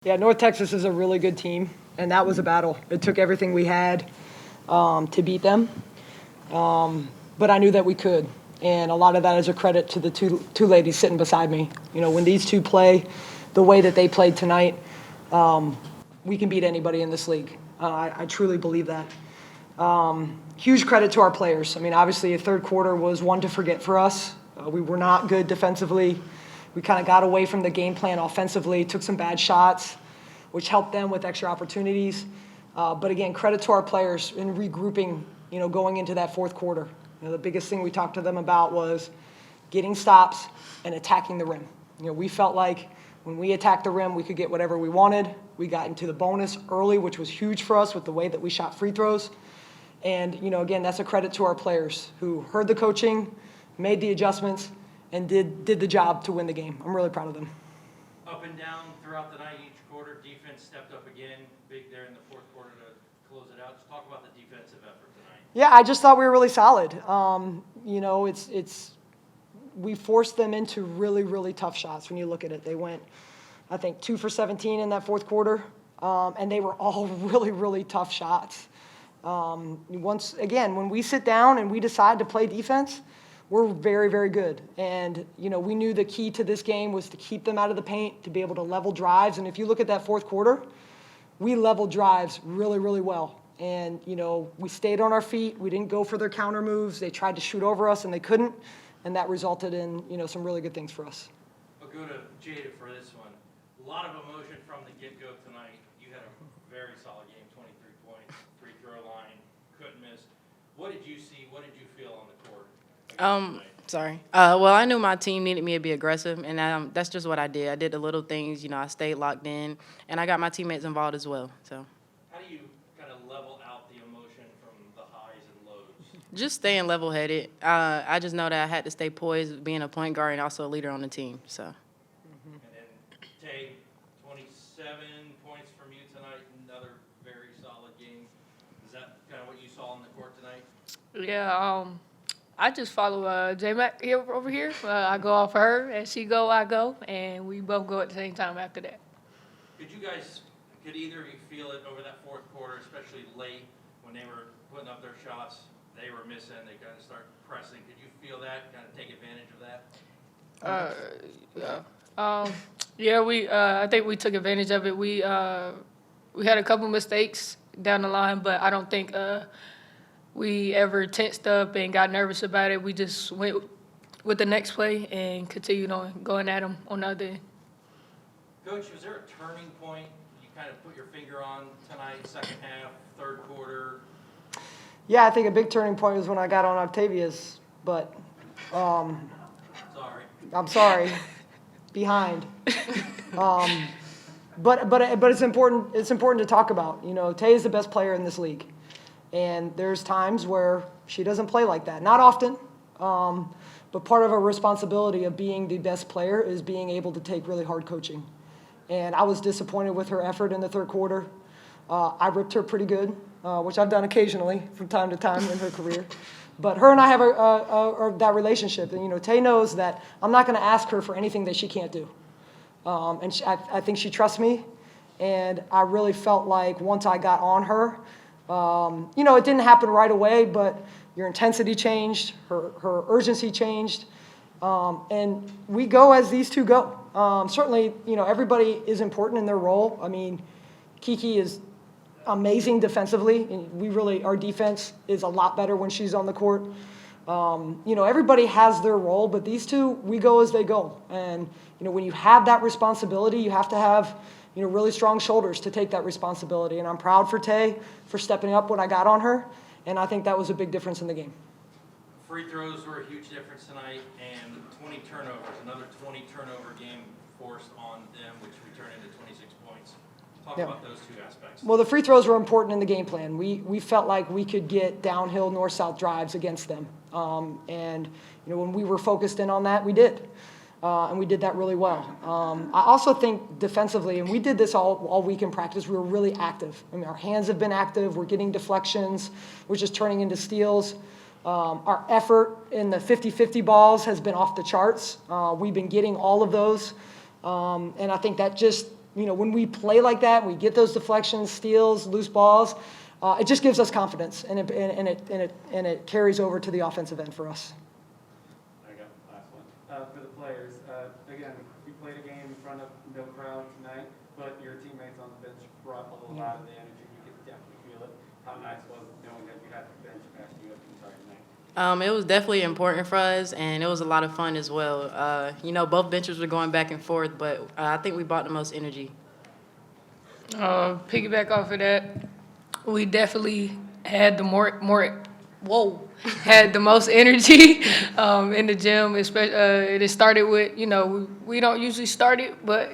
Yeah, North Texas is a really good team, and that was a battle. It took everything we had to beat them, but I knew that we could, and a lot of that is a credit to the two ladies sitting beside me. You know, when these two play the way that they played tonight, we can beat anybody in this league. I truly believe that. Huge credit to our players. I mean, obviously, the third quarter was one to forget for us. We were not good defensively. We kind of got away from the game plan offensively, took some bad shots, which helped them with extra opportunities. But again, credit to our players in regrouping, going into that fourth quarter. The biggest thing we talked to them about was getting stops and attacking the rim. We felt like when we attacked the rim, we could get whatever we wanted. We got into the bonus early, which was huge for us with the way that we shot free throws. And, again, that's a credit to our players who heard the coaching, made the adjustments, and did the job to win the game. I'm really proud of them. Up and down throughout the night, each quarter, defense stepped up again, big there in the fourth quarter to close it out. Just talk about the defensive effort tonight. Yeah, I just thought we were really solid. We forced them into really, really tough shots when you look at it. They went, I think, 2 for 17 in that fourth quarter, and they were all really, really tough shots. Once again, when we sit down and we decide to play defense, we're very, very good. And, we knew the key to this game was to keep them out of the paint, to be able to level drives. And if you look at that fourth quarter, we leveled drives really, really well. And, we stayed on our feet. We didn't go for their counter moves. They tried to shoot over us, and they couldn't. And that resulted in, some really good things for us. I'll go to Jada for this one. A lot of emotion from the get-go tonight. You had a very solid game, 23 points, free throw line, couldn't miss. What did you see? What did you feel on the court? Sorry. Well, I knew my team needed me to be aggressive, and that's just what I did. I did the little things. I stayed locked in, and I got my teammates involved as well. So. How do you kind of level out the emotion from the highs and lows? Just staying level-headed. I just know that I had to stay poised, being a point guard and also a leader on the team. So. And then Tay, 27 points from you tonight. Another very solid game. Is that kind of what you saw on the court tonight? Yeah. I just follow J-Mac here over here. I go off her. As she go, I go. And we both go at the same time after that. Could either of you feel it over that fourth quarter, especially late when they were putting up their shots, they were missing, they kind of start pressing. Could you feel that, kind of take advantage of that? I think we took advantage of it. We had a couple mistakes down the line, but I don't think we ever tensed up and got nervous about it. We just went with the next play and continued on going at them on the other end. Coach, was there a turning point you kind of put your finger on tonight, second half, third quarter? Yeah, I think a big turning point was when I got on Octavia's, but Sorry. I'm sorry, behind. But it's important. It's important to talk about. Tay is the best player in this league. And there's times where she doesn't play like that. Not often, but part of our responsibility of being the best player is being able to take really hard coaching. And I was disappointed with her effort in the third quarter. I ripped her pretty good, which I've done occasionally from time to time in her career. But her and I have that relationship. And, Tay knows that I'm not going to ask her for anything that she can't do. And I think she trusts me. And I really felt like once I got on her, it didn't happen right away, but your intensity changed, her urgency changed, and we go as these two go. Certainly, everybody is important in their role. I mean, Kiki is amazing defensively, and our defense is a lot better when she's on the court. Everybody has their role, but these two, we go as they go. And, when you have that responsibility, you have to have really strong shoulders to take that responsibility. And I'm proud for Tay for stepping up when I got on her, and I think that was a big difference in the game. Free throws were a huge difference tonight, and 20 turnovers, another 20 turnover game forced on them, which returned into 26 points. Talk about those two aspects. Well, the free throws were important in the game plan. We felt like we could get downhill north-south drives against them. When we were focused in on that, we did. And we did that really well. I also think defensively, and we did this all week in practice, we were really active. I mean, our hands have been active. We're getting deflections. We're just turning into steals. Our effort in the 50-50 balls has been off the charts. We've been getting all of those. And I think that just when we play like that, we get those deflections, steals, loose balls, it just gives us confidence, and it carries over to the offensive end for us. I got the last one. For the players, again, you played a game in front of no crowd tonight, but your teammates on the bench brought a lot of the energy. You could definitely feel it. How nice was it knowing that you had the bench backing you up the entire night? It was definitely important for us, and it was a lot of fun as well. Both benches were going back and forth, but I think we brought the most energy. Piggyback off of that, we definitely had the had the most energy in the gym. It started with, we don't usually start it, but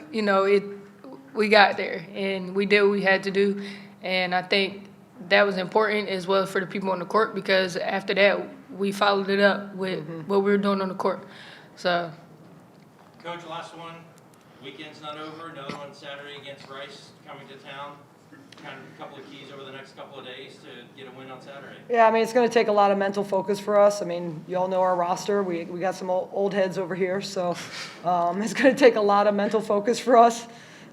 we got there and we did what we had to do, and I think that was important as well for the people on the court, because after that we followed it up with what we were doing on the court. So, Coach, last one. Weekend's not over. Another one Saturday against Rice coming to town. Kind of a couple of keys over the next couple of days to get a win on Saturday. Yeah, it's going to take a lot of mental focus for us. You all know our roster. We got some old heads over here, so it's going to take a lot of mental focus for us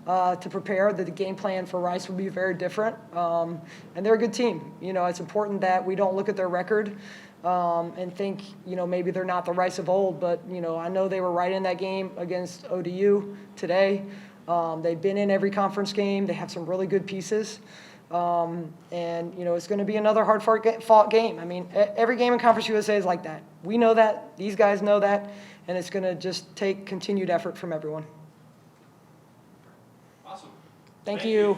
to prepare. The game plan for Rice will be very different, and they're a good team. It's important that we don't look at their record and think, maybe they're not the Rice of old, but, I know they were right in that game against ODU today. They've been in every conference game. They have some really good pieces. It's going to be another hard-fought game. Every game in Conference USA is like that. We know that. These guys know that. And it's going to just take continued effort from everyone. Awesome. Thank you.